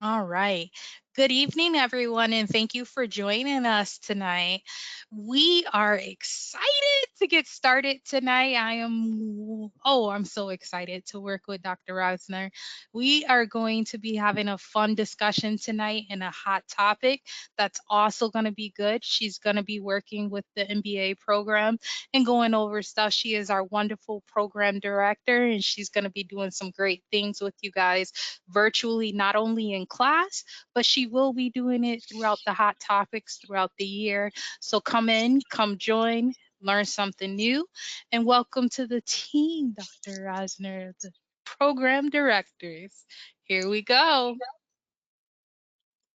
All right. Good evening, everyone, and thank you for joining us tonight. We are excited to get started tonight. I'm so excited to work with Dr. Rosner. We are going to be having a fun discussion tonight and a hot topic that's also going to be good. She's going to be working with the MBA program and going over stuff. She is our wonderful program director, and she's going to be doing some great things with you guys virtually, not only in class, but she will be doing it throughout the hot topics throughout the year. So come in, come join, learn something new, and welcome to the team, Dr. Rosner, the program directors. Here we go.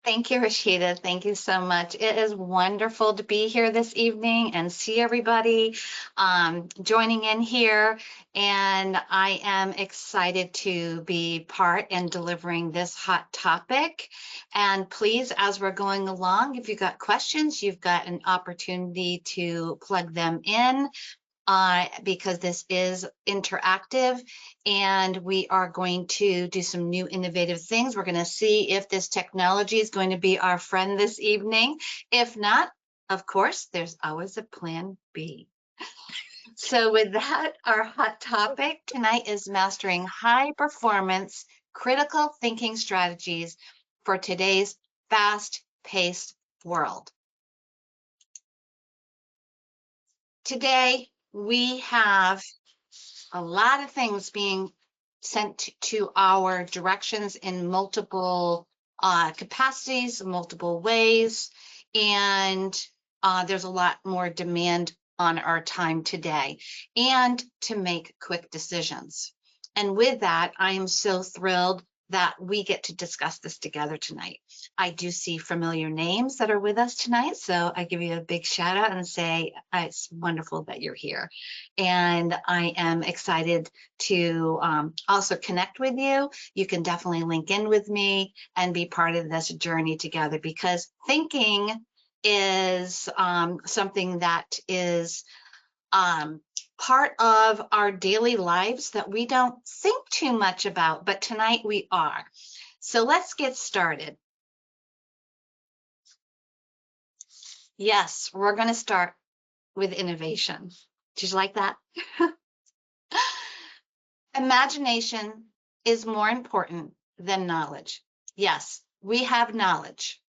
Thank you, Rashida. Thank you so much. It is wonderful to be here this evening and see everybody joining in here. And I am excited to be part in delivering this hot topic. And please, as we're going along, if you've got questions, you've got an opportunity to plug them in because this is interactive and we are going to do some new innovative things. We're going to see if this technology is going to be our friend this evening. If not, of course, there's always a plan B. So with that, our hot topic tonight is mastering high performance critical thinking strategies for today's fast-paced world. Today, we have a lot of things being sent to our directions in multiple capacities, multiple ways, and there's a lot more demand on our time today and to make quick decisions. And with that, I am so thrilled that we get to discuss this together tonight. I do see familiar names that are with us tonight, so I give you a big shout out and say it's wonderful that you're here. And I am excited to also connect with you. You can definitely link in with me and be part of this journey together because thinking is something that is part of our daily lives that we don't think too much about, but tonight we are. So let's get started. Yes, we're going to start with innovation. Did you like that? Imagination is more important than knowledge. Yes, we have knowledge.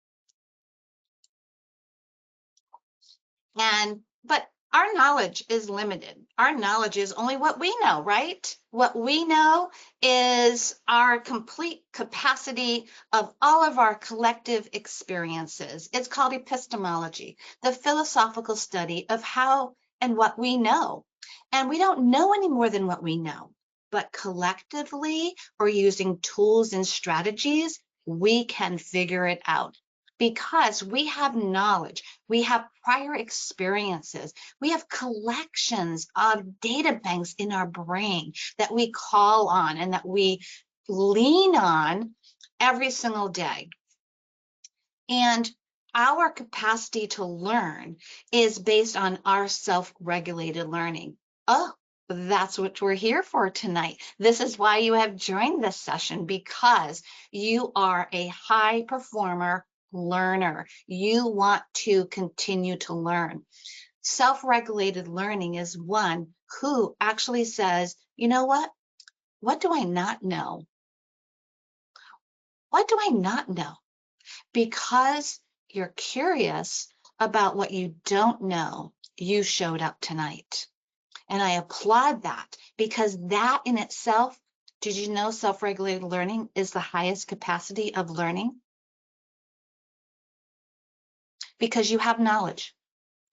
But our knowledge is limited. Our knowledge is only what we know, right? What we know is our complete capacity of all of our collective experiences. It's called epistemology, the philosophical study of how and what we know. And we don't know any more than what we know. But collectively, or using tools and strategies, we can figure it out because we have knowledge, we have prior experiences, we have collections of data banks in our brain that we call on and that we lean on every single day. And our capacity to learn is based on our self-regulated learning. Oh, that's what we're here for tonight. This is why you have joined this session, because you are a high performer learner. You want to continue to learn. Self-regulated learning is one who actually says, you know what? What do I not know? What do I not know? Because you're curious about what you don't know, you showed up tonight. And I applaud that because that in itself, did you know self-regulated learning is the highest capacity of learning? Because you have knowledge.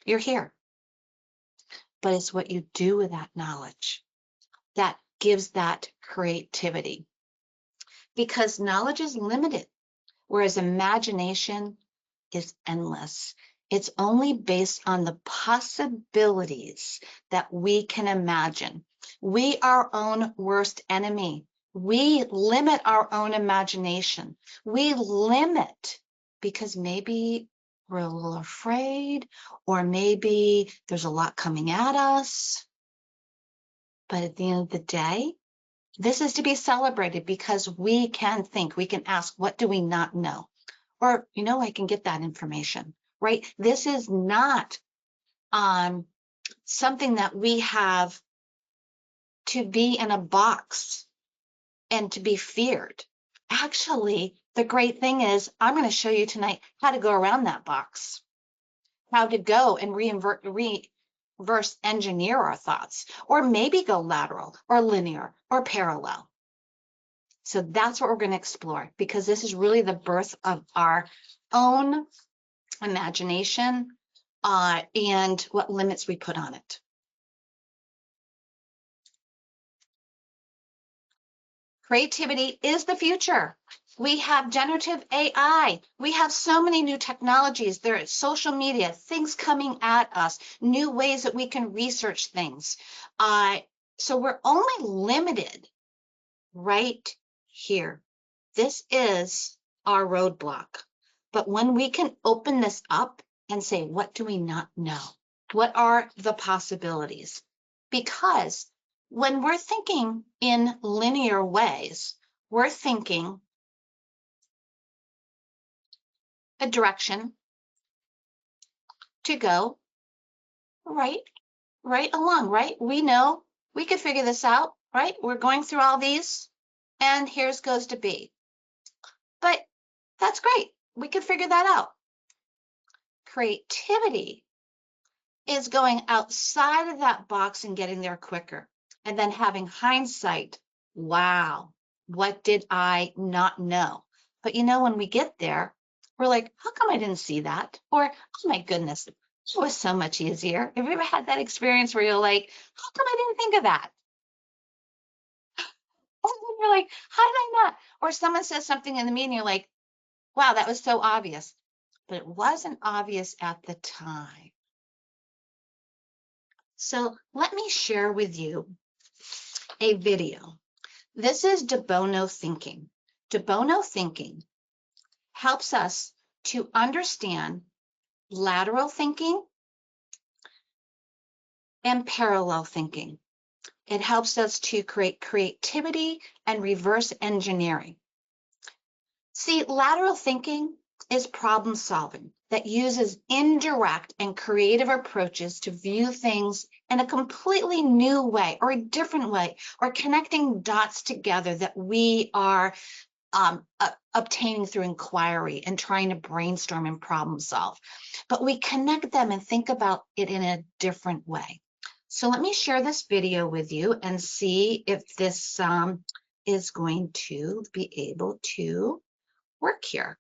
You're here. But it's what you do with that knowledge that gives that creativity. Because knowledge is limited, whereas imagination is endless. It's only based on the possibilities that we can imagine. We are our own worst enemy. We limit our own imagination. We limit because maybe we're a little afraid, or maybe there's a lot coming at us. But at the end of the day, This is to be celebrated because we can think, we can ask, what do we not know? Or, I can get that information, right? This is not something that we have to be in a box and to be feared. Actually, the great thing is, I'm going to show you tonight how to go around that box, how to go and reverse engineer our thoughts, or maybe go lateral or linear or parallel. So that's what we're going to explore, because this is really the birth of our own imagination and what limits we put on it. Creativity is the future. We have generative AI. We have so many new technologies. There is social media, things coming at us, new ways that we can research things. So we're only limited right here. This is our roadblock. But when we can open this up and say, what do we not know? What are the possibilities? Because when we're thinking in linear ways, we're thinking a direction to go right, right along, right? We know we could figure this out, right? We're going through all these, and here's goes to B. But that's great. We could figure that out. Creativity is going outside of that box and getting there quicker. And then having hindsight, wow, what did I not know? But when we get there, we're like, how come I didn't see that? Or, oh my goodness, it was so much easier. Have you ever had that experience where you're like, how come I didn't think of that? And then you're like, how did I not? Or someone says something in the meeting, you're like, wow, that was so obvious. But it wasn't obvious at the time. So let me share with you a video. This is de bono thinking. De bono thinking helps us to understand lateral thinking and parallel thinking. It helps us to create creativity and reverse engineering. See, lateral thinking is problem solving that uses indirect and creative approaches to view things in a completely new way or a different way, or connecting dots together that we are obtaining through inquiry and trying to brainstorm and problem solve. But we connect them and think about it in a different way. So let me share this video with you and see if this is going to be able to work here.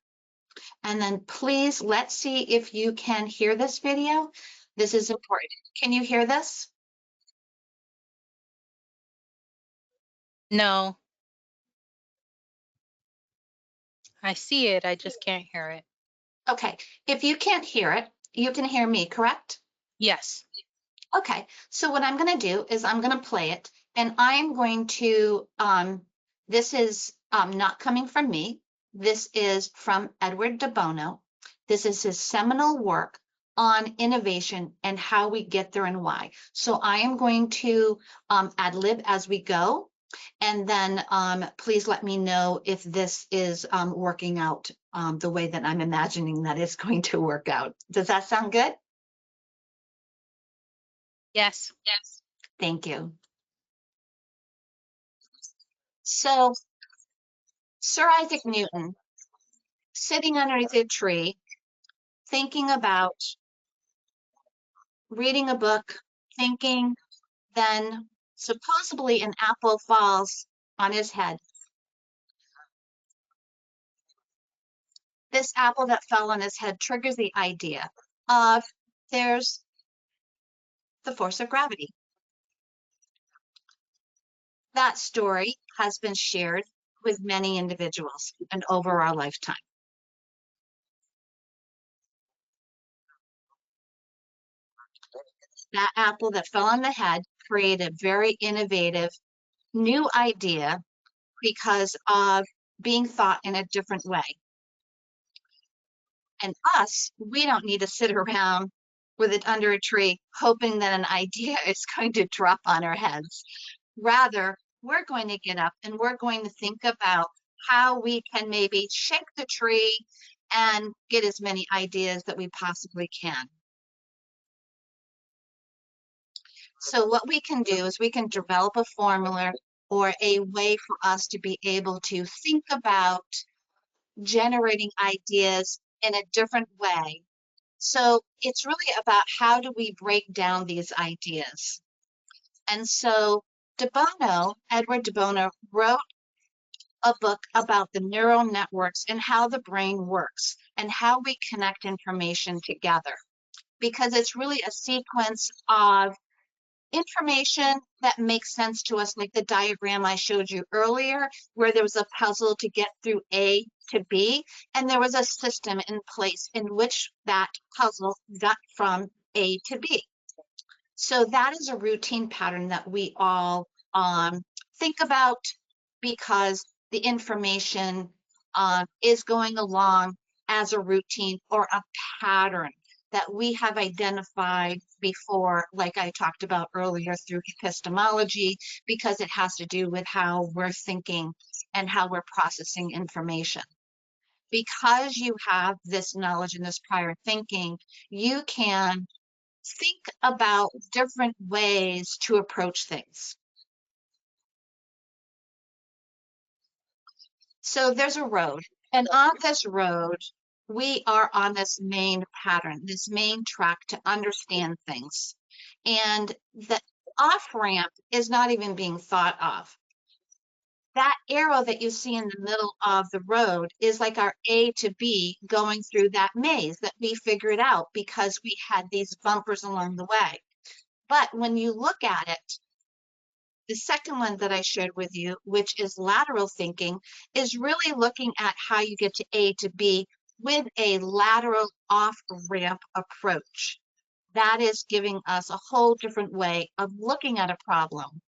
And then please, let's see if you can hear this video. This is important. Can you hear this? No, I see it. I just can't hear it. Okay. If you can't hear it, you can hear me, correct? Yes. Okay. So what I'm going to do is I'm going to play it, and I'm going to, this is not coming from me. This is from Edward de Bono. This is his seminal work on innovation and how we get there and why. So I am going to ad lib as we go. And then please let me know if this is working out the way that I'm imagining that it's going to work out. Does that sound good? Yes. Yes. Thank you. So Sir Isaac Newton, sitting underneath a tree, thinking about reading a book, thinking, then supposedly an apple falls on his head. This apple that fell on his head triggers the idea of there's the force of gravity. That story has been shared with many individuals and over our lifetime. That apple that fell on the head created a very innovative new idea because of being thought in a different way. And us, we don't need to sit around with it under a tree hoping that an idea is going to drop on our heads. Rather, we're going to get up and we're going to think about how we can maybe shake the tree and get as many ideas that we possibly can. So what we can do is we can develop a formula or a way for us to be able to think about generating ideas in a different way. So it's really about how do we break down these ideas. And so Edward de Bono, wrote a book about the neural networks and how the brain works and how we connect information together. Because it's really a sequence of information that makes sense to us, like the diagram I showed you earlier, where there was a puzzle to get through A to B, and there was a system in place in which that puzzle got from A to B. So that is a routine pattern that we all think about because the information is going along as a routine or a pattern that we have identified before, like I talked about earlier through epistemology, because it has to do with how we're thinking and how we're processing information. Because you have this knowledge and this prior thinking, you can think about different ways to approach things. So there's a road, and on this road, we are on this main pattern, this main track to understand things. And the off ramp is not even being thought of. That arrow that you see in the middle of the road is like our A to B going through that maze that we figured out because we had these bumpers along the way. But when you look at it, the second one that I shared with you, which is lateral thinking, is really looking at how you get to A to B with a lateral off-ramp approach. That is giving us a whole different way of looking at a problem.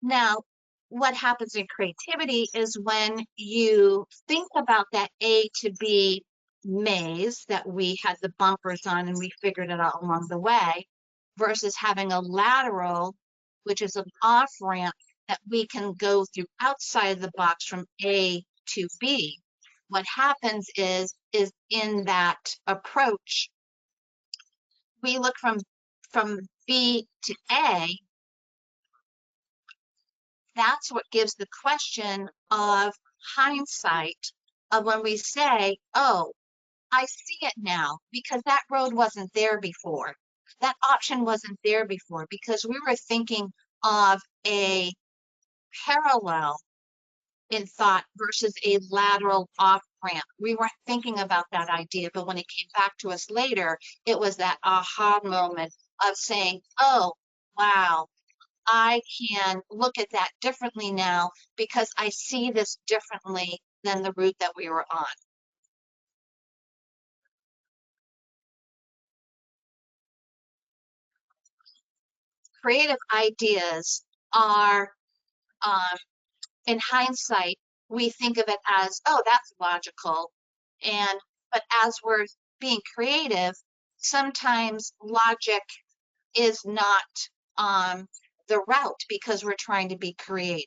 Now, what happens in creativity is when you think about that A to B maze that we had the bumpers on and we figured it out along the way, versus having a lateral, which is an off ramp that we can go through outside the box from A to B. What happens is in that approach, we look from B to A. That's what gives the question of hindsight of when we say, oh, I see it now because that road wasn't there before. That option wasn't there before because we were thinking of a parallel in thought versus a lateral off ramp. We weren't thinking about that idea, but when it came back to us later, it was that aha moment of saying, oh, wow, I can look at that differently now because I see this differently than the route that we were on. Creative ideas are, um, in hindsight, we think of it as, oh, that's logical. But as we're being creative, sometimes logic is not the route because we're trying to be creative.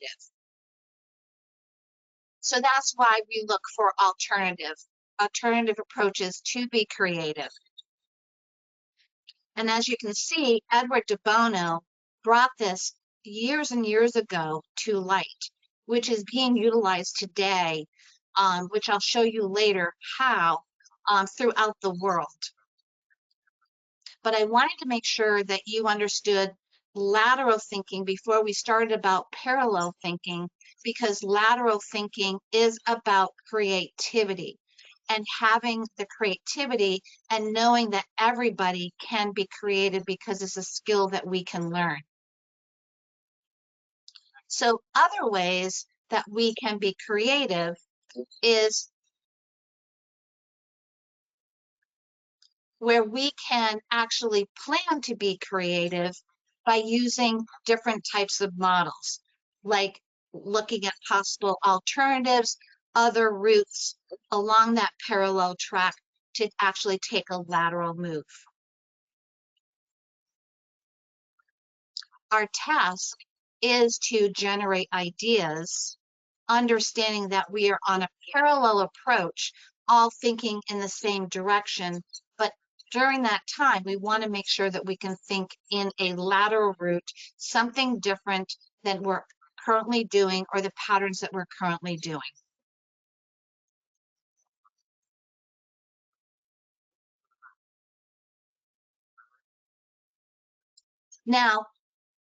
So that's why we look for alternative approaches to be creative. And as you can see, Edward de Bono brought this years and years ago to light, which is being utilized today, which I'll show you later how, throughout the world. But I wanted to make sure that you understood lateral thinking before we started about parallel thinking, because lateral thinking is about creativity and having the creativity and knowing that everybody can be creative because it's a skill that we can learn. So other ways that we can be creative is where we can actually plan to be creative by using different types of models, like looking at possible alternatives, other routes along that parallel track to actually take a lateral move. Our task is to generate ideas, understanding that we are on a parallel approach, all thinking in the same direction. But during that time, we want to make sure that we can think in a lateral route, something different than we're currently doing or the patterns that we're currently doing. Now,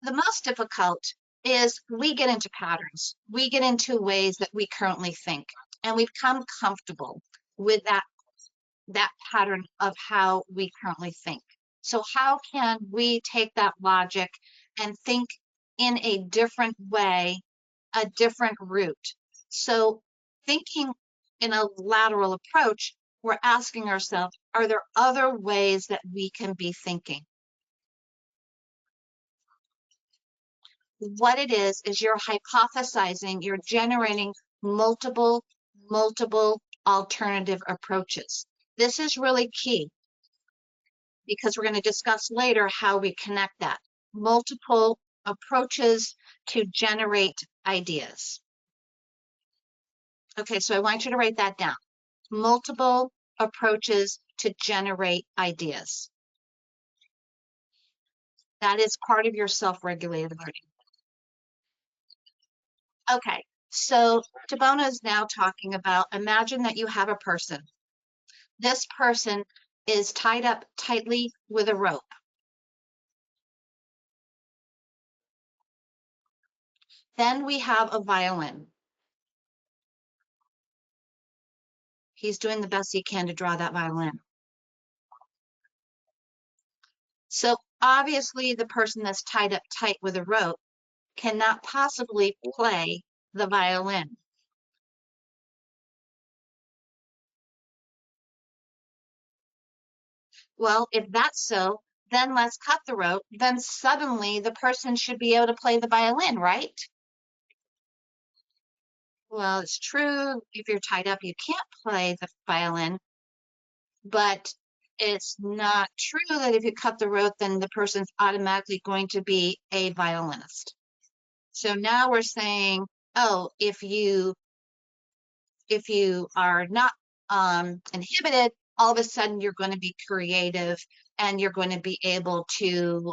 the most difficult is we get into patterns. We get into ways that we currently think, and we've come comfortable with that pattern of how we currently think. So how can we take that logic and think in a different way, a different route? So thinking in a lateral approach, we're asking ourselves, are there other ways that we can be thinking? What it is you're hypothesizing, you're generating multiple alternative approaches. This is really key because we're going to discuss later how we connect that. Multiple approaches to generate ideas. Okay, so I want you to write that down. Multiple approaches to generate ideas. That is part of your self-regulated learning. Okay, so Tabona is now talking about, imagine that you have a person. This person is tied up tightly with a rope. Then we have a violin. He's doing the best he can to draw that violin. So obviously the person that's tied up tight with a rope cannot possibly play the violin. Well, if that's so, then let's cut the rope. Then suddenly the person should be able to play the violin, right? Well, it's true. If you're tied up, you can't play the violin, but it's not true that if you cut the rope, then the person's automatically going to be a violinist. So now we're saying, oh, if you are not inhibited, all of a sudden you're going to be creative and you're going to be able to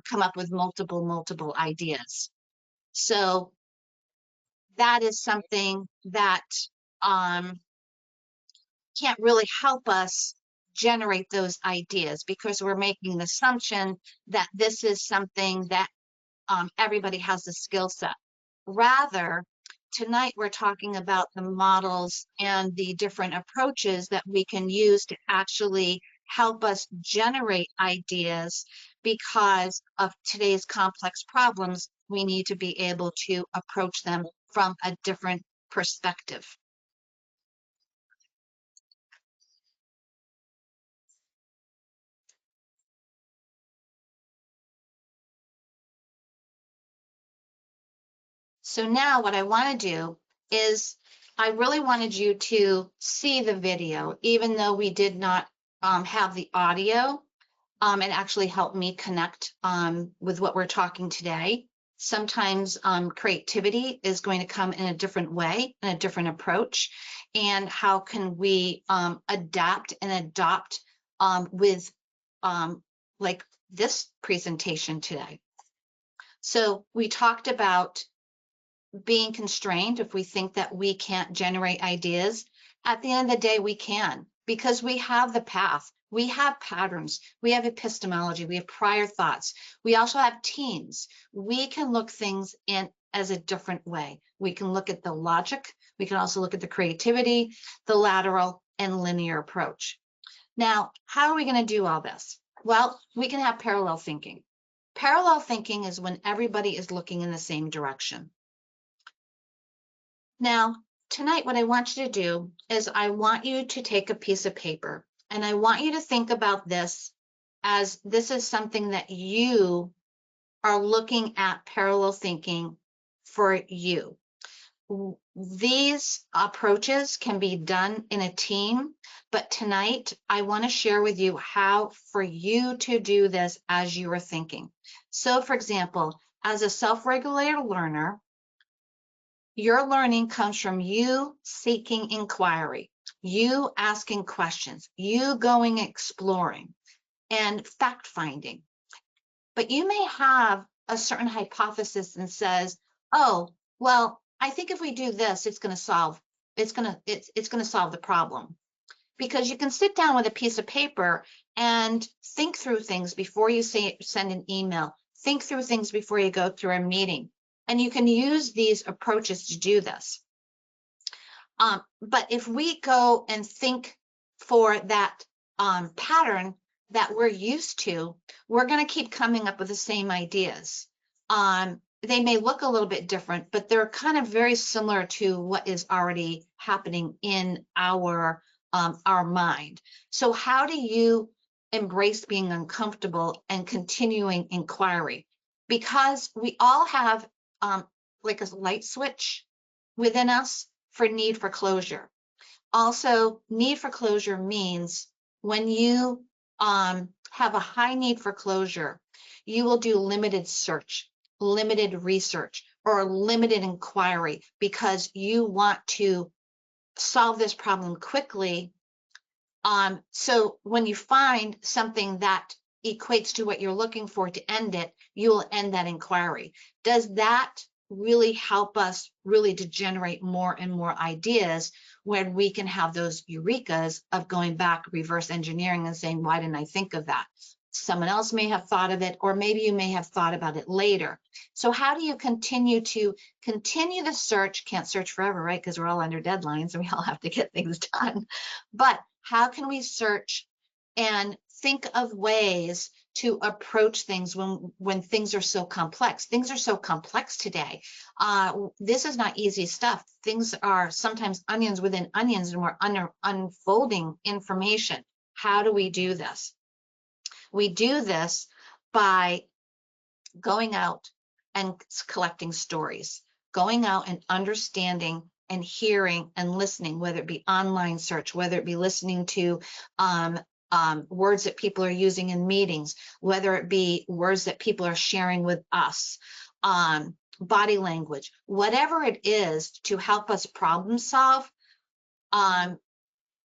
come up with multiple ideas. So that is something that can't really help us generate those ideas because we're making the assumption that this is something that everybody has the skill set. Rather, tonight we're talking about the models and the different approaches that we can use to actually help us generate ideas because of today's complex problems. We need to be able to approach them from a different perspective. So now what I want to do is I really wanted you to see the video, even though we did not have the audio. It actually helped me connect with what we're talking today. Sometimes creativity is going to come in a different way, in a different approach. And how can we adapt and adopt with like this presentation today? So we talked about being constrained if we think that we can't generate ideas. At the end of the day, we can because we have the path. We have patterns. We have epistemology. We have prior thoughts. We also have teams. We can look things in as a different way. We can look at the logic. We can also look at the creativity, the lateral and linear approach. Now, how are we going to do all this? Well, we can have parallel thinking. Parallel thinking is when everybody is looking in the same direction. Now, tonight, what I want you to do is I want you to take a piece of paper and I want you to think about this as this is something that you are looking at parallel thinking for you. These approaches can be done in a team, but tonight I want to share with you how for you to do this as you are thinking. So, for example, As a self-regulated learner, your learning comes from you seeking inquiry, you asking questions, you going exploring and fact finding. But you may have a certain hypothesis and says, oh, well, I think if we do this, it's going to solve the problem. Because you can sit down with a piece of paper and think through things before you send an email, think through things before you go through a meeting. And you can use these approaches to do this. But if we go and think for that pattern that we're used to, we're going to keep coming up with the same ideas. They may look a little bit different, but they're kind of very similar to what is already happening in our mind. So how do you embrace being uncomfortable and continuing inquiry? Because we all have like a light switch within us for need for closure. Also, need for closure means when you have a high need for closure, you will do limited search, limited research, or limited inquiry because you want to solve this problem quickly. So when you find something that equates to what you're looking for to end it, you will end that inquiry. Does that really help us really to generate more and more ideas when we can have those eurekas of going back, reverse engineering and saying, why didn't I think of that? Someone else may have thought of it, or maybe you may have thought about it later. So how do you continue the search? Can't search forever, right? Because we're all under deadlines and we all have to get things done. But how can we search and think of ways to approach things when things are so complex? Things are so complex today. This is not easy stuff. Things are sometimes onions within onions, and we're unfolding information. How do we do this? We do this by going out and collecting stories, going out and understanding and hearing and listening, whether it be online search, whether it be listening to words that people are using in meetings, whether it be words that people are sharing with us, body language, whatever it is to help us problem solve.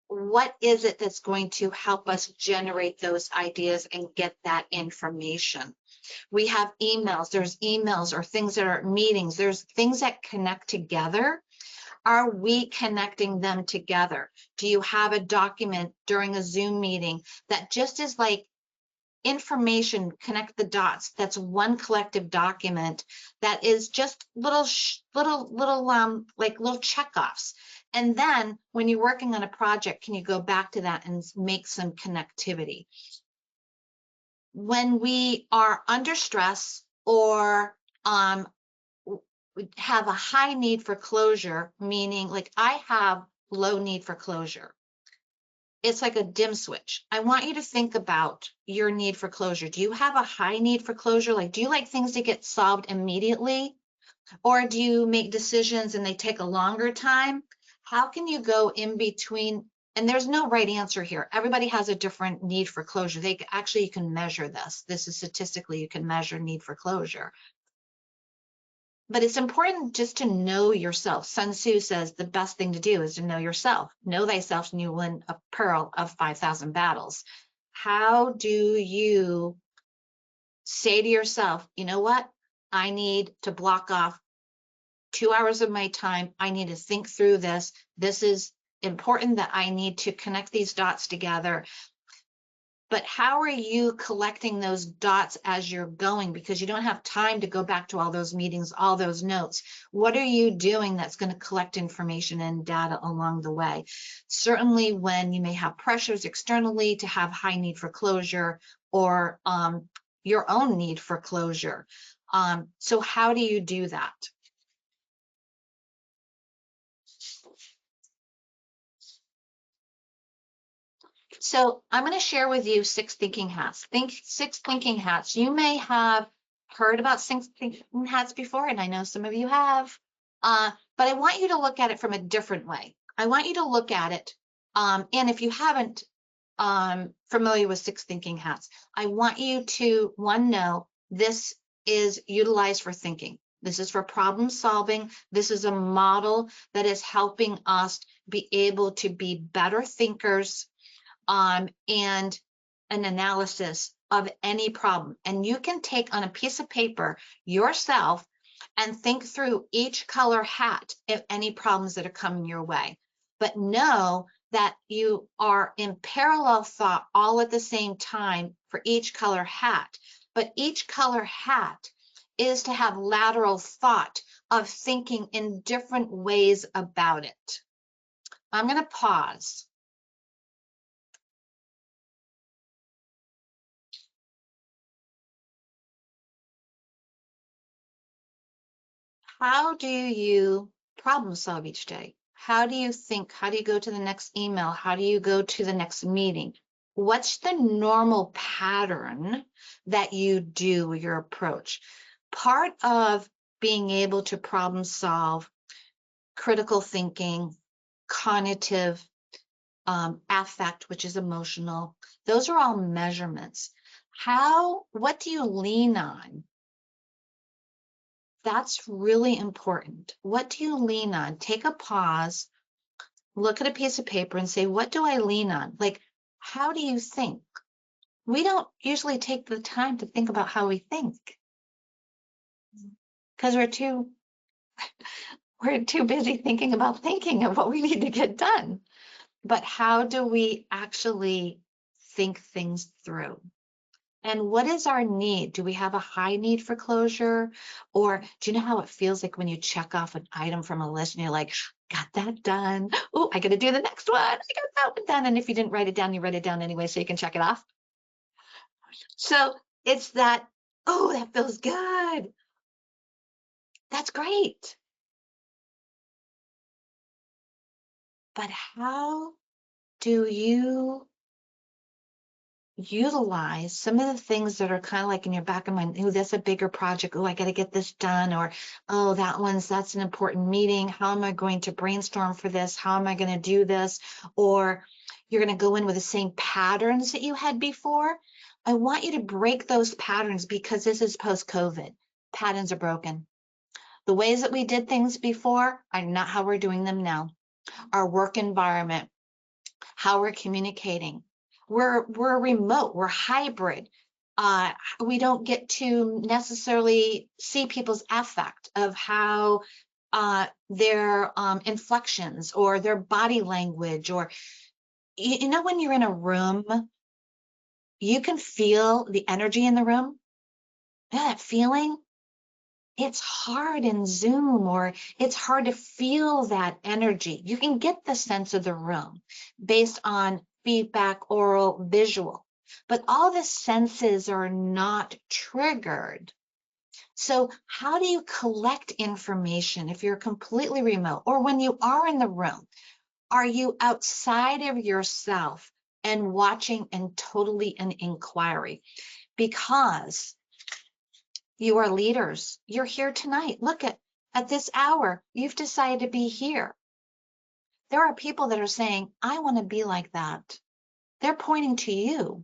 What is it that's going to help us generate those ideas and get that information? We have emails, there's emails or things that are meetings, there's things that connect together. Are we connecting them together? Do you have a document during a Zoom meeting that just is like information, connect the dots? That's one collective document that is just little checkoffs. And then when you're working on a project, can you go back to that and make some connectivity? When we are under stress or have a high need for closure, meaning like I have low need for closure, it's like a dim switch. I want you to think about your need for closure. Do you have a high need for closure? Like, do you like things to get solved immediately? Or do you make decisions and they take a longer time? How can you go in between? And there's no right answer here. Everybody has a different need for closure. You can measure this. This is statistically, you can measure need for closure. But it's important just to know yourself. Sun Tzu says the best thing to do is to know yourself. Know thyself and you win a pearl of 5,000 battles. How do you say to yourself, you know what? I need to block off 2 hours of my time. I need to think through this. This is important that I need to connect these dots together. But how are you collecting those dots as you're going? Because you don't have time to go back to all those meetings, all those notes. What are you doing that's going to collect information and data along the way? Certainly when you may have pressures externally to have high need for closure or your own need for closure. So how do you do that? So I'm going to share with you 6 thinking hats. 6 thinking hats. You may have heard about 6 thinking hats before, and I know some of you have, but I want you to look at it from a different way. I want you to look at it, and if you haven't familiar with 6 thinking hats, I want you to, one, know this is utilized for thinking. This is for problem solving. This is a model that is helping us be able to be better thinkers, and an analysis of any problem. And you can take on a piece of paper yourself and think through each color hat if any problems that are coming your way. But know that you are in parallel thought all at the same time for each color hat. But each color hat is to have lateral thought of thinking in different ways about it. I'm going to pause. How do you problem solve each day? How do you think? How do you go to the next email? How do you go to the next meeting? What's the normal pattern that you do, your approach? Part of being able to problem solve, critical thinking, cognitive, affect, which is emotional, those are all measurements. What do you lean on? That's really important. What do you lean on? Take a pause, look at a piece of paper and say, what do I lean on? Like, how do you think? We don't usually take the time to think about how we think because we're too busy thinking about thinking of what we need to get done. But how do we actually think things through? And what is our need? Do we have a high need for closure? Or do you know how it feels like when you check off an item from a list and you're like, got that done. Oh, I got to do the next one. I got that one done. And if you didn't write it down, you write it down anyway, so you can check it off. So it's that, oh, that feels good. That's great. But how do you utilize some of the things that are kind of like in your back of mind? Oh, that's a bigger project. Oh, I got to get this done. Or, oh, that's an important meeting. How am I going to brainstorm for this? How am I going to do this? Or you're going to go in with the same patterns that you had before. I want you to break those patterns because this is post-COVID. Patterns are broken. The ways that we did things before are not how we're doing them now. Our work environment, how we're communicating. We're remote, we're hybrid. We don't get to necessarily see people's affect of how their inflections or their body language, or you know, when you're in a room, you can feel the energy in the room. Yeah, that feeling. It's hard in Zoom, or it's hard to feel that energy. You can get the sense of the room based on feedback, oral, visual, but all the senses are not triggered. So how do you collect information if you're completely remote, or when you are in the room? Are you outside of yourself and watching and totally an inquiry? Because you are leaders. You're here tonight. Look at this hour. You've decided to be here. There are people that are saying, I want to be like that. They're pointing to you.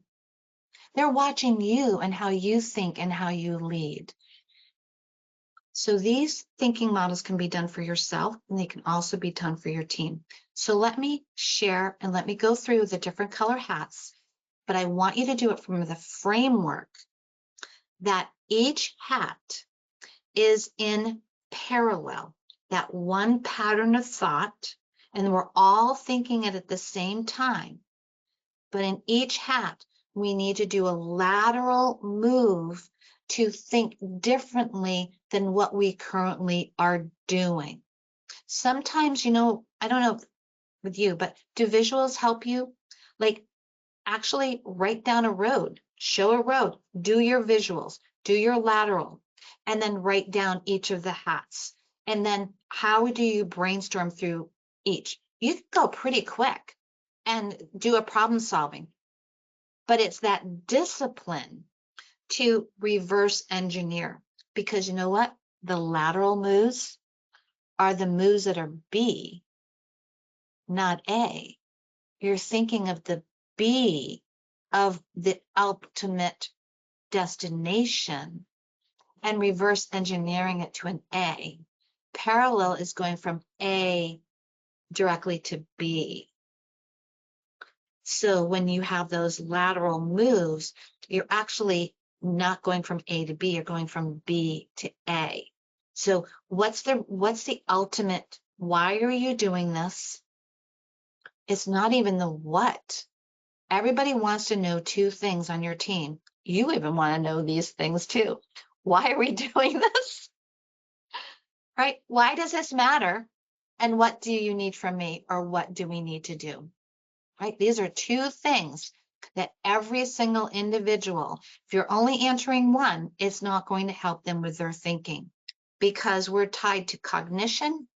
They're watching you and how you think and how you lead. So these thinking models can be done for yourself, and they can also be done for your team. So let me share and let me go through the different color hats, but I want you to do it from the framework that each hat is in parallel, that one pattern of thought, and we're all thinking it at the same time. But in each hat, we need to do a lateral move to think differently than what we currently are doing. Sometimes, you know, I don't know with you, but do visuals help you? Like, actually write down a road, show a road, do your visuals, do your lateral, and then write down each of the hats. And then how do you brainstorm through each? You can go pretty quick and do a problem solving, but it's that discipline to reverse engineer, because you know what? The lateral moves are the moves that are B, not A. You're thinking of the B of the ultimate destination, and reverse engineering it to an A. Parallel is going from A directly to B. So when you have those lateral moves, you're actually not going from A to B, you're going from B to A. So what's the ultimate, why are you doing this? It's not even the what. Everybody wants to know two things on your team. You even want to know these things too. Why are we doing this? Right? Why does this matter? And what do you need from me, or what do we need to do? Right? These are two things that every single individual, if you're only answering one, it's not going to help them with their thinking, because we're tied to cognition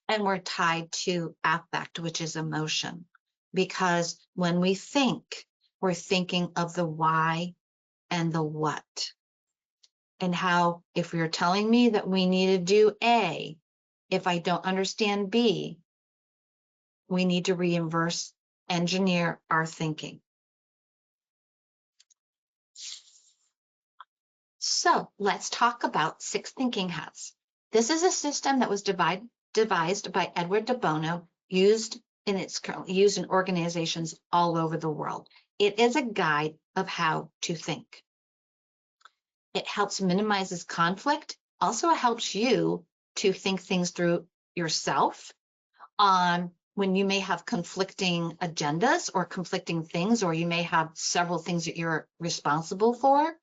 and we're tied to affect, which is emotion. Because when we think, we're thinking of the why and the what. And how, if you're telling me that we need to do A, if I don't understand B, we need to reverse engineer our thinking. So let's talk about six thinking hats. This is a system that was devised by Edward de Bono, used in organizations all over the world. It is a guide of how to think. It helps minimizes conflict. Also, it helps you to think things through yourself. When you may have conflicting agendas or conflicting things, or you may have several things that you're responsible for.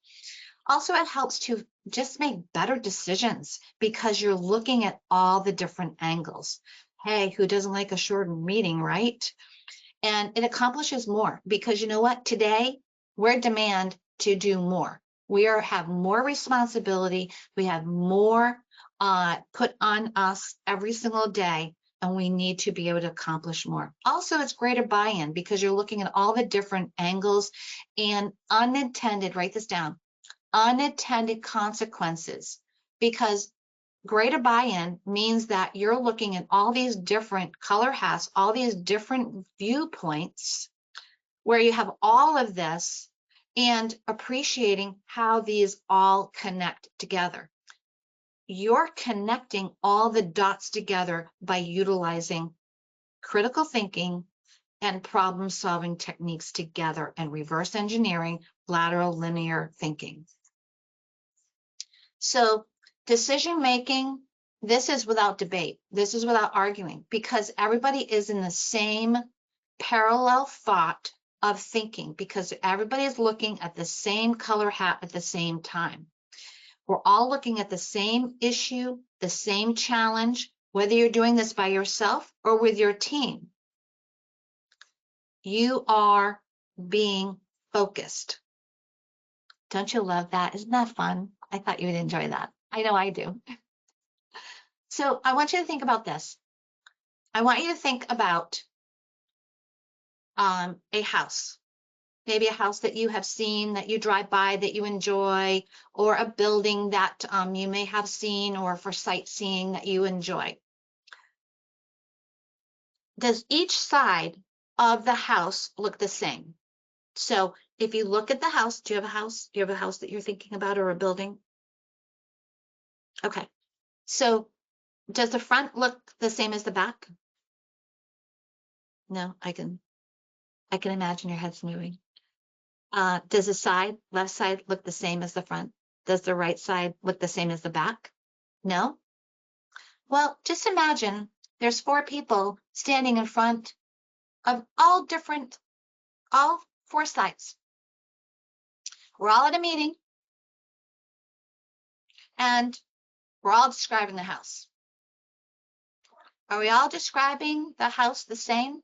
Also, it helps to just make better decisions because you're looking at all the different angles. Hey, who doesn't like a shortened meeting, right? And it accomplishes more because you know what? Today, we're demand to do more. Have more responsibility. We have more put on us every single day, and we need to be able to accomplish more. Also, it's greater buy-in because you're looking at all the different angles and unintended, write this down, unintended consequences, because greater buy-in means that you're looking at all these different color hats, all these different viewpoints, where you have all of this and appreciating how these all connect together. You're connecting all the dots together by utilizing critical thinking and problem-solving techniques together and reverse engineering lateral linear thinking. So decision making, this is without debate. This is without arguing, because everybody is in the same parallel thought of thinking, because everybody is looking at the same color hat at the same time. We're all looking at the same issue, the same challenge, whether you're doing this by yourself or with your team. You are being focused. Don't you love that? Isn't that fun? I thought you would enjoy that. I know I do. So I want you to think about this. I want you to think about a house, maybe a house that you have seen, that you drive by, that you enjoy, or a building that you may have seen, or for sightseeing that you enjoy. Does each side of the house look the same? So if you look at the house, do you have a house? Do you have a house that you're thinking about, or a building? Okay. So does the front look the same as the back? No, I can imagine your head's moving. Does the left side look the same as the front? Does the right side look the same as the back? No? Well, just imagine there's four people standing in front of all four sides. We're all at a meeting and we're all describing the house. Are we all describing the house the same?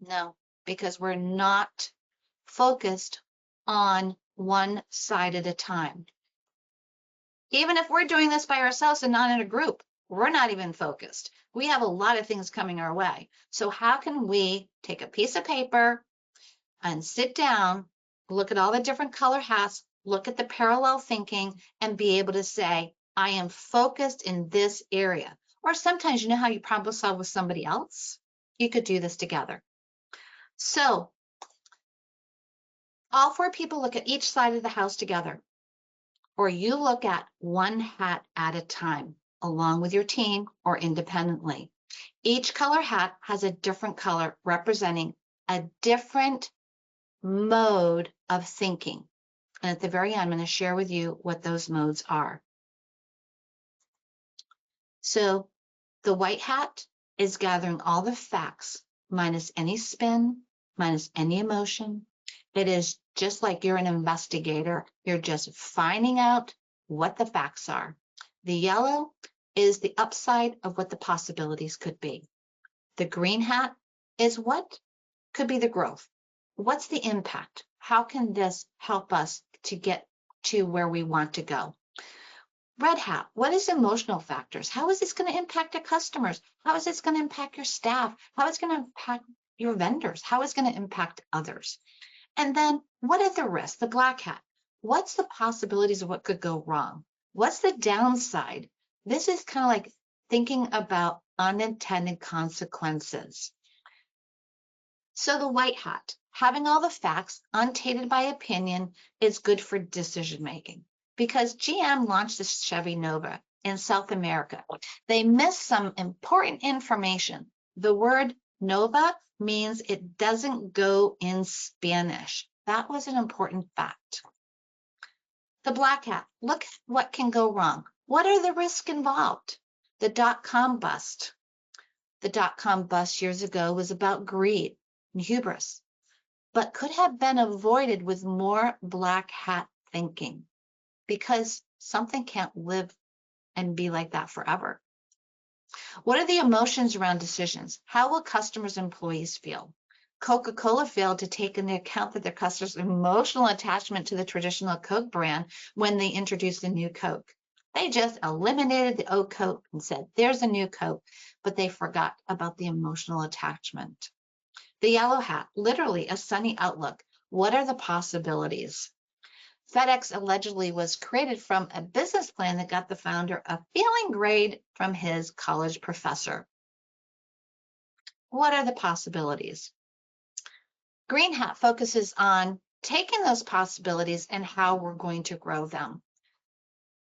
No, because we're not focused on one side at a time. Even if we're doing this by ourselves and not in a group, we're not even focused. We have a lot of things coming our way. So how can we take a piece of paper and sit down, look at all the different color hats, look at the parallel thinking, and be able to say, I am focused in this area. Or sometimes, you know how you problem solve with somebody else? You could do this together. So all four people look at each side of the house together. or you look at one hat at a time, along with your team or independently. Each color hat has a different color representing a different mode of thinking. And at the very end, I'm going to share with you what those modes are. So the white hat is gathering all the facts, minus any spin, minus any emotion. It is just like you're an investigator. You're just finding out what the facts are. The yellow is the upside of what the possibilities could be. The green hat is what could be the growth. What's the impact? How can this help us to get to where we want to go? Red hat, what is emotional factors? How is this going to impact your customers? How is this going to impact your staff? How is it going to impact your vendors? How is it going to impact others? And then what are the risks? The black hat, what's the possibilities of what could go wrong? What's the downside? This is kind of like thinking about unintended consequences. So the white hat, having all the facts, untainted by opinion, is good for decision making. Because GM launched the Chevy Nova in South America, they missed some important information. The word Nova means it doesn't go in Spanish. That was an important fact. The black hat, look what can go wrong. What are the risks involved? The dot-com bust. The dot-com bust years ago was about greed and hubris, but could have been avoided with more black hat thinking, because something can't live and be like that forever. What are the emotions around decisions? How will customers and employees feel? Coca-Cola failed to take into account that their customers' emotional attachment to the traditional Coke brand when they introduced the new Coke. They just eliminated the old Coke and said, there's a new Coke, but they forgot about the emotional attachment. The yellow hat, literally a sunny outlook. What are the possibilities? FedEx allegedly was created from a business plan that got the founder a failing grade from his college professor. What are the possibilities? Green hat focuses on taking those possibilities and how we're going to grow them.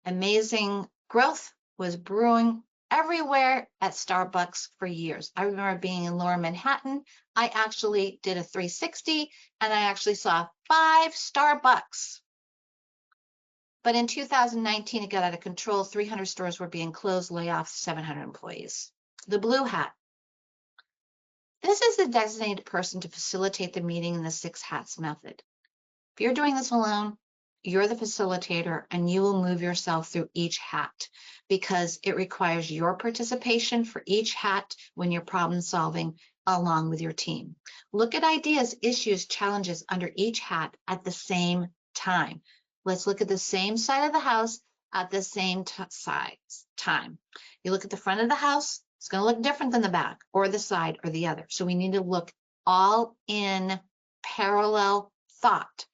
Amazing growth was brewing everywhere at Starbucks for years. I remember being in Lower Manhattan. I actually did a 360 and I actually saw 5 Starbucks. But in 2019, it got out of control. 300 stores were being closed, layoffs, 700 employees. The blue hat. This is the designated person to facilitate the meeting in the 6 hats method. If you're doing this alone, you're the facilitator and you will move yourself through each hat because it requires your participation for each hat when you're problem solving along with your team. Look at ideas, issues, challenges under each hat at the same time. Let's look at the same side of the house at the same time. You look at the front of the house, it's going to look different than the back or the side or the other. So we need to look all in parallel thought.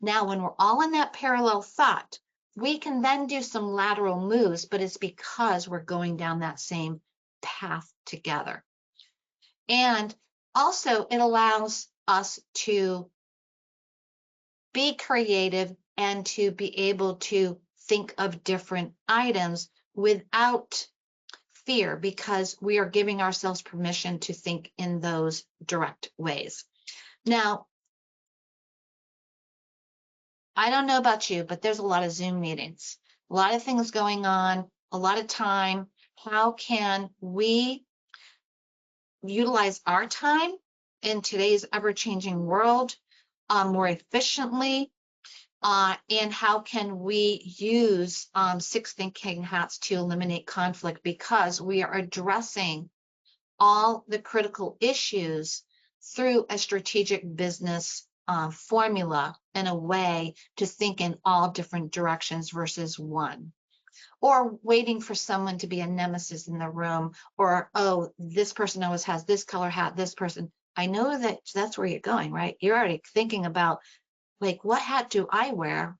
Now, when we're all in that parallel thought, we can then do some lateral moves, but it's because we're going down that same path together. And also, it allows us to be creative and to be able to think of different items without fear, because we are giving ourselves permission to think in those direct ways. Now, I don't know about you, but there's a lot of Zoom meetings, a lot of things going on, a lot of time. How can we utilize our time in today's ever-changing world more efficiently? And how can we use 6 thinking hats to eliminate conflict, because we are addressing all the critical issues through a strategic business formula in a way to think in all different directions versus one, or waiting for someone to be a nemesis in the room, or, oh, this person always has this color hat, this person. I know that that's where you're going, right? You're already thinking about, like, what hat do I wear?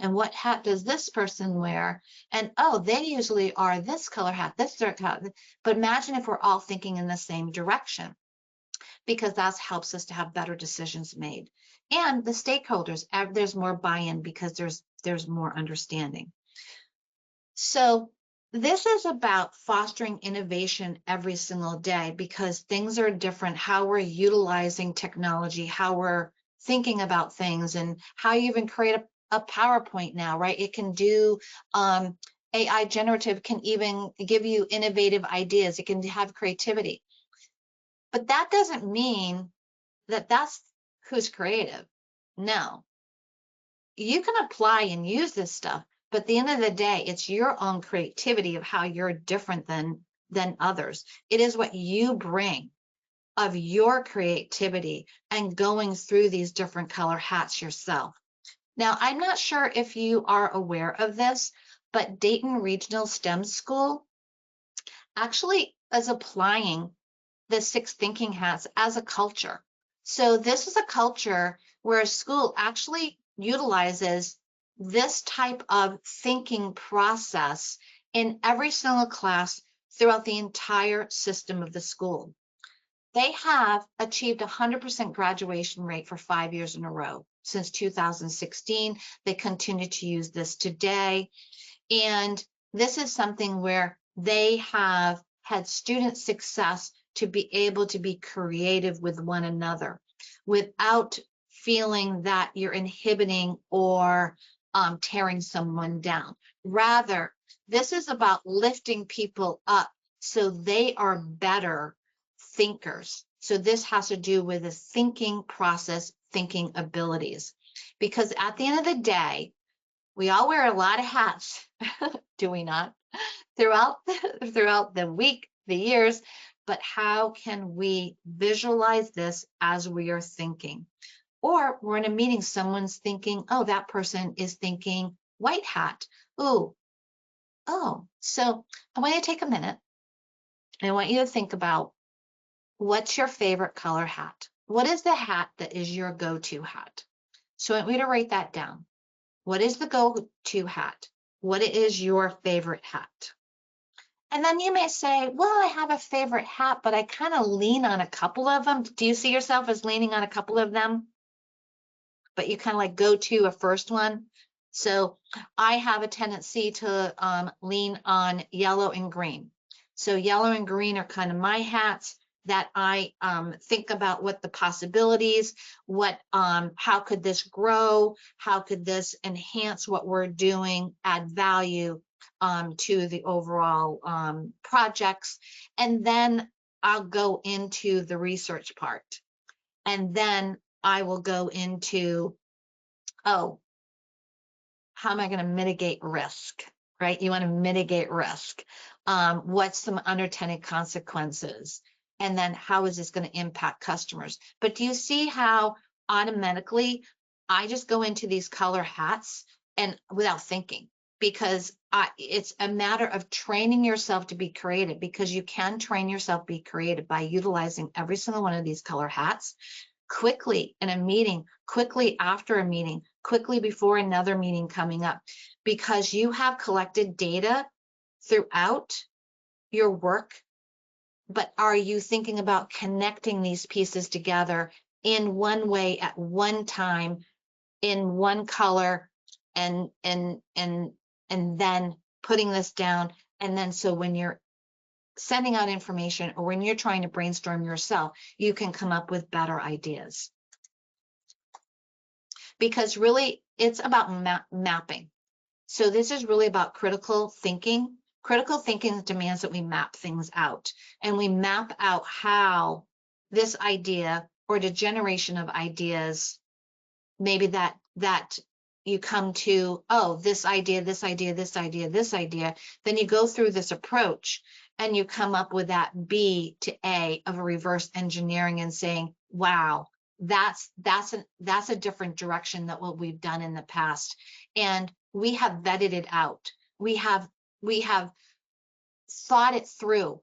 And what hat does this person wear? And, oh, they usually are this color hat, this dark hat. But imagine if we're all thinking in the same direction, because that helps us to have better decisions made. And the stakeholders, there's more buy-in because there's there's more understanding. So this is about fostering innovation every single day because things are different, how we're utilizing technology, how we're thinking about things, and how you even create a PowerPoint now, right? It can do AI generative can even give you innovative ideas. It can have creativity. But that doesn't mean that that's who's creative. No, you can apply and use this stuff, but at the end of the day, it's your own creativity of how you're different than others. It is what you bring of your creativity and going through these different color hats yourself. Now, I'm not sure if you are aware of this, but Dayton Regional STEM School actually is applying the six thinking hats as a culture. So this is a culture where a school actually utilizes this type of thinking process in every single class throughout the entire system of the school. They have achieved 100% graduation rate for 5 years in a row since 2016. They continue to use this today. And this is something where they have had student success to be able to be creative with one another without feeling that you're inhibiting or tearing someone down. Rather, this is about lifting people up so they are better thinkers. So this has to do with the thinking process, thinking abilities. Because at the end of the day, we all wear a lot of hats, do we not? Throughout the week, the years, but how can we visualize this as we are thinking? Or we're in a meeting, someone's thinking, oh, that person is thinking white hat. Ooh, oh. So I want you to take a minute. I want you to think about what's your favorite color hat? What is the hat that is your go-to hat? So I want you to write that down. What is the go-to hat? What is your favorite hat? And then you may say, well, I have a favorite hat, but I kind of lean on a couple of them. Do you see yourself as leaning on a couple of them? But you kind of like go to a first one. So I have a tendency to lean on yellow and green. So yellow and green are kind of my hats that I think about what the possibilities, how could this grow? How could this enhance what we're doing, add value to the overall projects? And then I'll go into the research part. And then I will go into, oh, how am I going to mitigate risk, right? You want to mitigate risk. What's some unintended consequences? And then how is this going to impact customers? But do you see how automatically I just go into these color hats and without thinking? Because it's a matter of training yourself to be creative, because you can train yourself to be creative by utilizing every single one of these color hats quickly in a meeting, quickly after a meeting, quickly before another meeting coming up, because you have collected data throughout your work. But are you thinking about connecting these pieces together in one way at one time, in one color, and then putting this down? And then so when you're sending out information or when you're trying to brainstorm yourself, you can come up with better ideas. Because really it's about mapping. So this is really about critical thinking. Critical thinking demands that we map things out, and we map out how this idea or the generation of ideas, maybe that you come to, oh, this idea, this idea, this idea, this idea, then you go through this approach and you come up with that B to A of a reverse engineering and saying, wow, that's a different direction than what we've done in the past. And we have vetted it out. We have thought it through,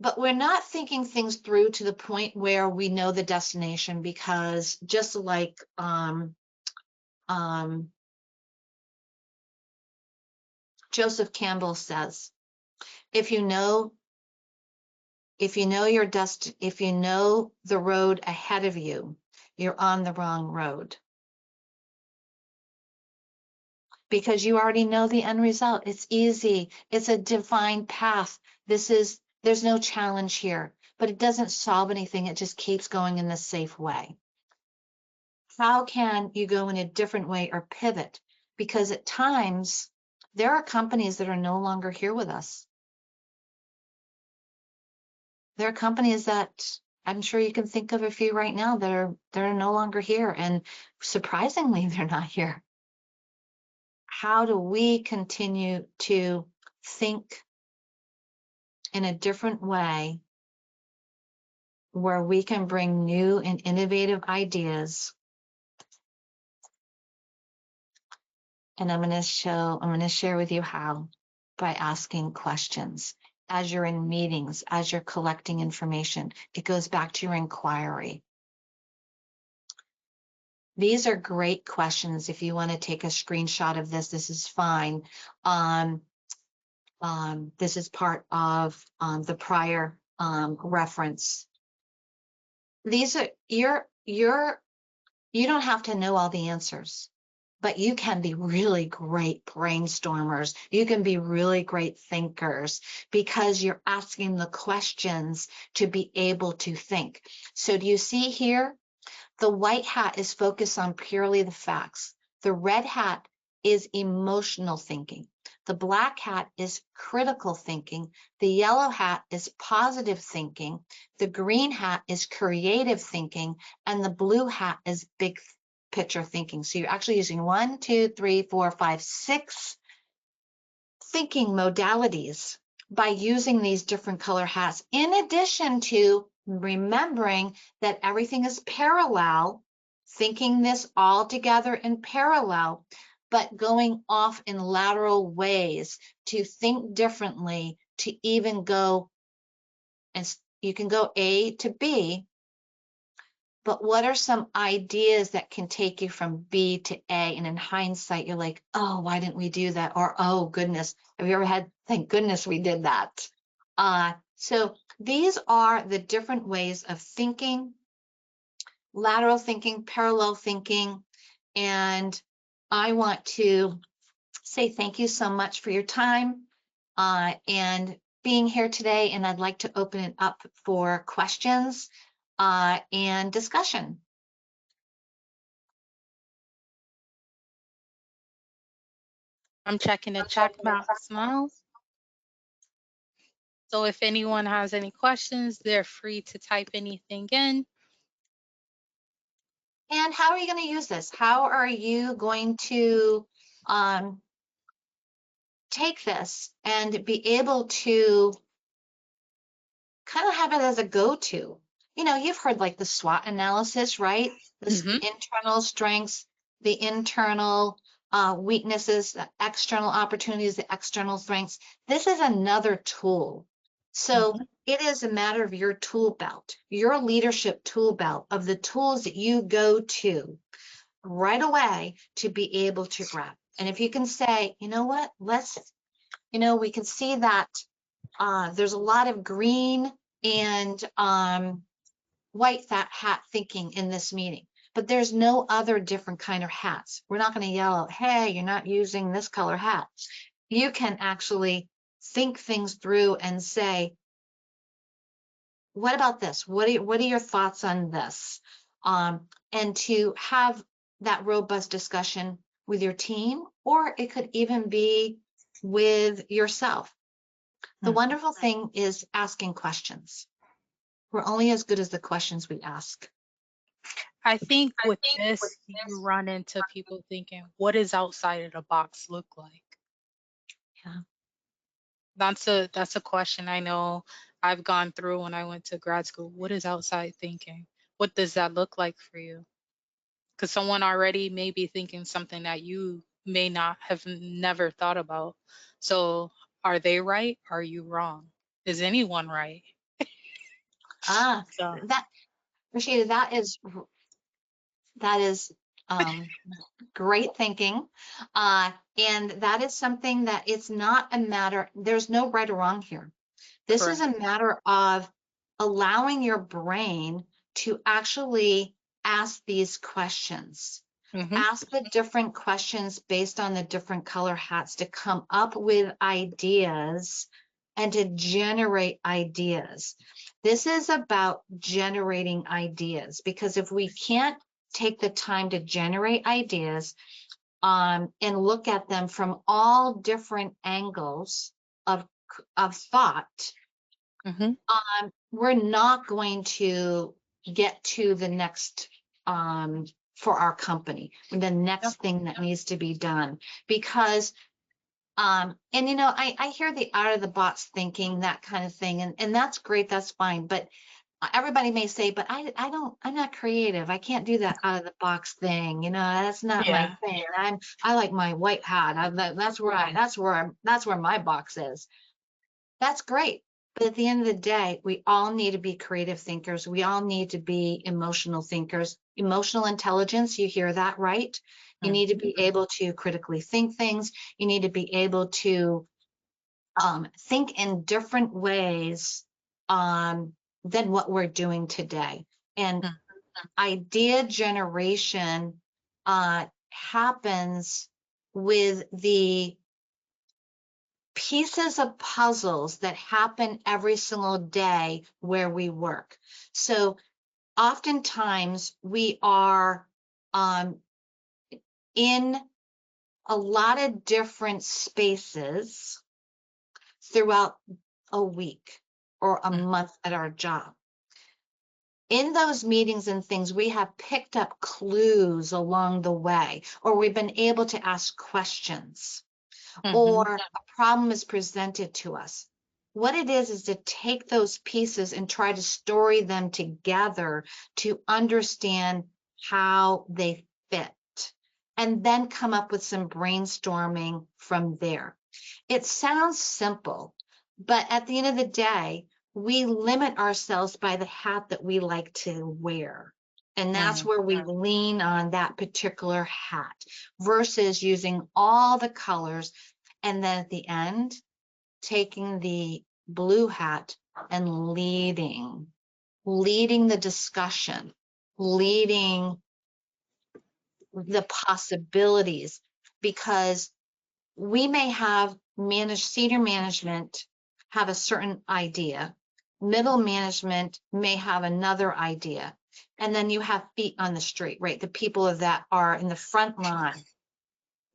but we're not thinking things through to the point where we know the destination, because just like Joseph Campbell says, if you know if you know the road ahead of you, you're on the wrong road. because you already know the end result. It's easy. It's a defined path. There's no challenge here, but it doesn't solve anything. It just keeps going in the safe way. How can you go in a different way or pivot? Because at times there are companies that are no longer here with us. There are companies that I'm sure you can think of a few right now that are no longer here. And surprisingly, they're not here. How do we continue to think in a different way where we can bring new and innovative ideas? And I'm going to share with you how, by asking questions. As you're in meetings, as you're collecting information, it goes back to your inquiry. These are great questions. If you want to take a screenshot of this is fine. This is part of the prior reference. These are you don't have to know all the answers, but you can be really great brainstormers. You can be really great thinkers because you're asking the questions to be able to think. So do you see here? The white hat is focused on purely the facts. The red hat is emotional thinking. The black hat is critical thinking. The yellow hat is positive thinking. The green hat is creative thinking. And the blue hat is big picture thinking. So you're actually using 1, 2, 3, 4, 5, 6 thinking modalities by using these different color hats, in addition to remembering that everything is parallel, thinking this all together in parallel, but going off in lateral ways to think differently, to even go, and you can go A to B, but what are some ideas that can take you from B to A? And in hindsight, you're like, oh, why didn't we do that? Or, oh, goodness, have you ever had, thank goodness we did that? So these are the different ways of thinking, lateral thinking, parallel thinking. And I want to say thank you so much for your time and being here today. And I'd like to open it up for questions and discussion. I'm checking the chat box now. So if anyone has any questions, they're free to type anything in. And how are you going to use this? How are you going to take this and be able to kind of have it as a go-to? You know, you've heard like the SWOT analysis, right? The Hmm. internal strengths, the internal weaknesses, the external opportunities, the external strengths. This is another tool. So Hmm. it is a matter of your tool belt, your leadership tool belt of the tools that you go to right away to be able to grab. And if you can say, you know what, we can see that there's a lot of green and white hat thinking in this meeting, but there's no other different kind of hats. We're not going to yell out, hey, you're not using this color hat. You can actually think things through and say, what about this? What are your thoughts on this? And to have that robust discussion with your team, or it could even be with yourself. The wonderful thing is asking questions. We're only as good as the questions we ask. I think with this, you run into people thinking, what does outside of the box look like? Yeah. That's a question I know I've gone through when I went to grad school. What is outside thinking? What does that look like for you? Because someone already may be thinking something that you may not have never thought about. So are they right? Are you wrong? Is anyone right? Ah, So that, Rashida, that is um, great thinking. And that is something that it's not a matter, there's no right or wrong here. This is correct. a matter of allowing your brain to actually ask these questions. Mhm. Ask the different questions based on the different color hats to come up with ideas and to generate ideas. This is about generating ideas because if we can't take the time to generate ideas and look at them from all different angles of, of thought, Mhm. we're not going to get to the next for our company, the Yep. next thing that needs to be done. Because and I hear the out of the box thinking, that kind of thing, and that's great, that's fine. But everybody may say, but I'm not creative. I can't do that out of the box thing. That's not my Yeah. thing. I like my white hat. That's where my box is. That's great. But at the end of the day, we all need to be creative thinkers. We all need to be emotional thinkers. Emotional intelligence, you hear that, right? You need to Mhm. be able to critically think things. You need to be able to think in different ways than what we're doing today. And Mhm. idea generation happens with the pieces of puzzles that happen every single day where we work. So oftentimes we are um, in a lot of different spaces throughout a week or a Mhm. month at our job. In those meetings and things, we have picked up clues along the way, or we've been able to ask questions, or Mhm. a problem is presented to us. What it is to take those pieces and try to story them together to understand how they fit, and then come up with some brainstorming from there. It sounds simple, but at the end of the day, we limit ourselves by the hat that we like to wear. And that's Mhm. where we lean on that particular hat versus using all the colors. And then at the end, taking the blue hat and leading the discussion, leading the possibilities, because we may have senior management have a certain idea, middle management may have another idea, and then you have feet on the street, right? The people that are in the front line.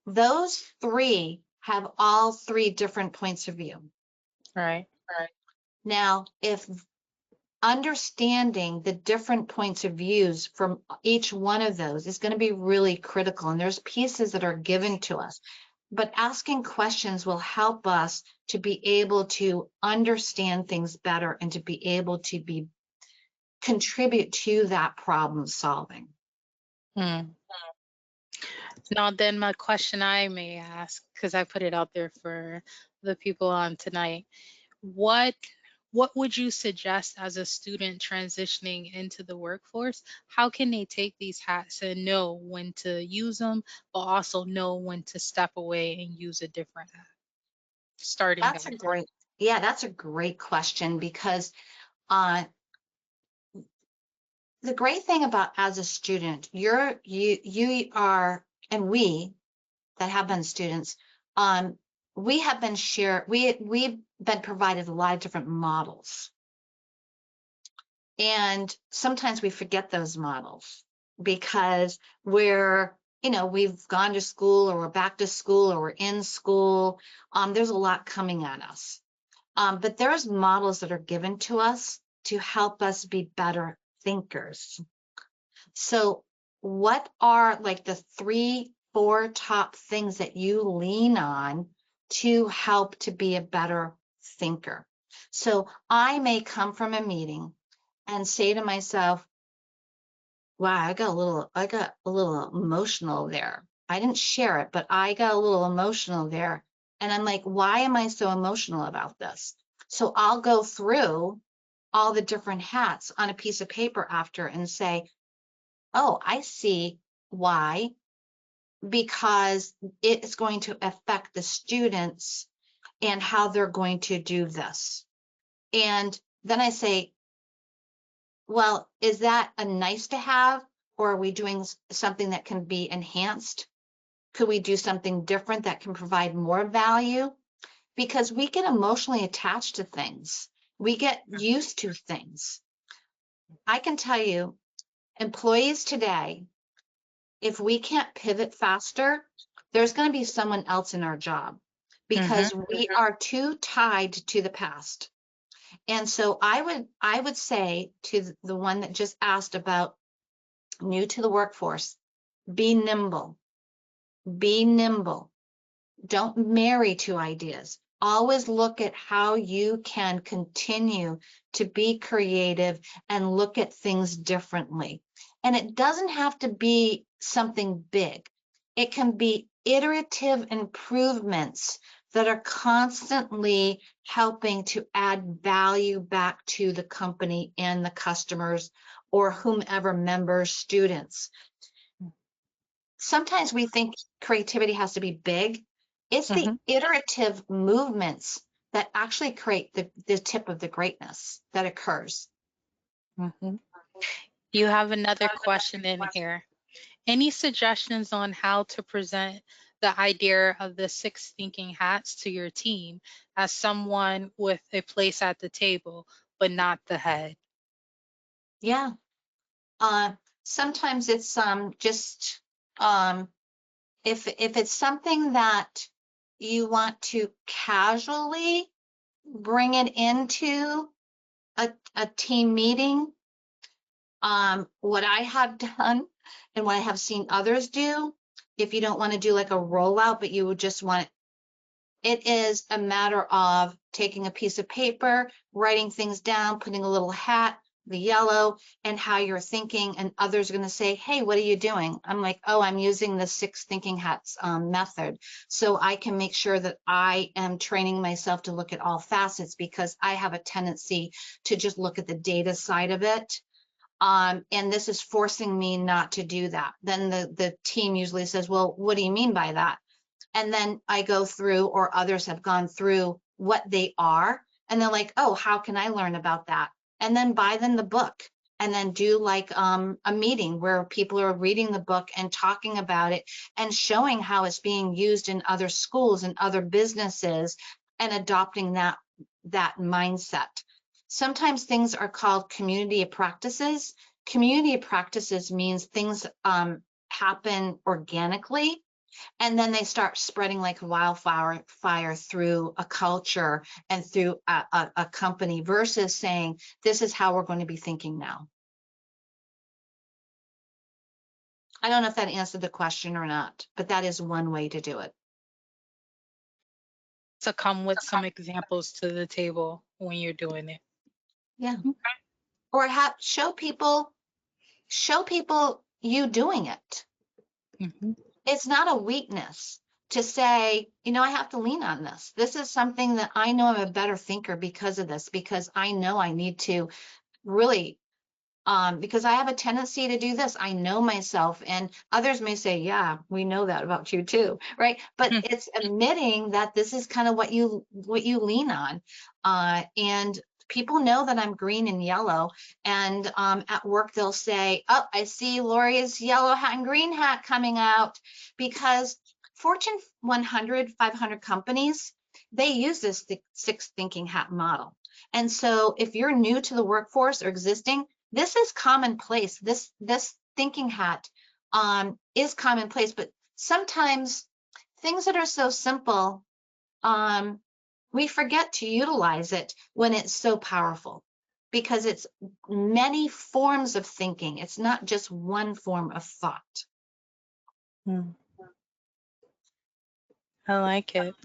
Those three have all three different points of view. Right. Now, if understanding the different points of views from each one of those is going to be really critical, and there's pieces that are given to us, but asking questions will help us to be able to understand things better and to be able to be contribute to that problem solving. Mm. Now, then, my question I may ask, because I put it out there for the people on tonight, what what would you suggest as a student transitioning into the workforce? How can they take these hats and know when to use them, but also know when to step away and use a different hat? Starting That's back. a great, yeah, that's a great question because uh, the great thing about as a student, you are, and we that have been students, um, we have been we've been provided a lot of different models. And sometimes we forget those models because we've gone to school or we're back to school or we're in school. There's a lot coming at us. But there's models that are given to us to help us be better thinkers. So what are like the 3, 4 top things that you lean on to help to be a better thinker? So I may come from a meeting and say to myself, wow, I got a little emotional there. I didn't share it, but I got a little emotional there. And I'm like, why am I so emotional about this? So I'll go through all the different hats on a piece of paper after and say, oh, I see why, because it's going to affect the students and how they're going to do this. And then I say, well, is that a nice to have? or are we doing something that can be enhanced? Could we do something different that can provide more value? Because we get emotionally attached to things. We get used to things. I can tell you, employees today, if we can't pivot faster, there's going to be someone else in our job Mm-hmm. because we are too tied to the past. And so I would say to the one that just asked about new to the workforce, be nimble, be nimble. Don't marry to ideas. Always look at how you can continue to be creative and look at things differently. And it doesn't have to be something big. It can be iterative improvements that are constantly helping to add value back to the company and the customers or whomever members, students. Sometimes we think creativity has to be big. It's the Mm-hmm. iterative movements that actually create the tip of the greatness that occurs. Mm-hmm. You have another question in here. Any suggestions on how to present the idea of the six thinking hats to your team as someone with a place at the table, but not the head? Yeah. Uh, Sometimes it's just um, if it's something that you want to casually bring it into a team meeting, what I have done and what I have seen others do, if you don't want to do like a rollout, but you would just want it is a matter of taking a piece of paper, writing things down, putting a little hat, the yellow, and how you're thinking. And others are going to say, hey, what are you doing? I'm like, oh, I'm using the six thinking hats method. So I can make sure that I am training myself to look at all facets because I have a tendency to just look at the data side of it. And this is forcing me not to do that. Then the team usually says, well, what do you mean by that? And then I go through, or others have gone through what they are. And they're like, oh, how can I learn about that? And then buy them the book and then do like a meeting where people are reading the book and talking about it and showing how it's being used in other schools and other businesses and adopting that mindset. Sometimes things are called community of practices. Community of practices means things happen organically and then they start spreading like wildfire through a culture and through a company versus saying, this is how we're going to be thinking now. I don't know if that answered the question or not, but that is one way to do it. To come with some examples to the table when you're doing it. Yeah. Or show people you doing it. Mm-hmm. It's not a weakness to say, I have to lean on this. This is something that I know I'm a better thinker because of this, because I know I need to really because I have a tendency to do this. I know myself, and others may say, "Yeah, we know that about you too," right? But it's admitting that this is kind of what you lean on, and people know that I'm green and yellow. And at work, they'll say, "Oh, I see Laurie's yellow hat and green hat coming out," because Fortune 100, 500 companies they use this six thinking hat model. And so, if you're new to the workforce or existing, this is commonplace. This thinking hat is commonplace, but sometimes things that are so simple, we forget to utilize it when it's so powerful because it's many forms of thinking. It's not just one form of thought. Mm, I like it.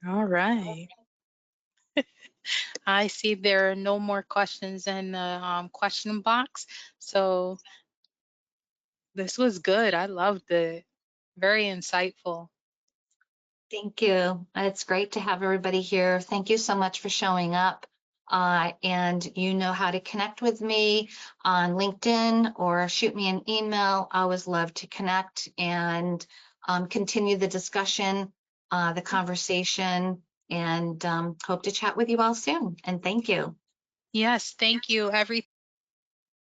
All right. I see there are no more questions in the question box. So this was good. I loved it. Very insightful. Thank you. It's great to have everybody here. Thank you so much for showing up. And you know how to connect with me on LinkedIn or shoot me an email. I always love to connect and continue the discussion, the conversation, and hope to chat with you all soon. And thank you. Yes, thank you. Every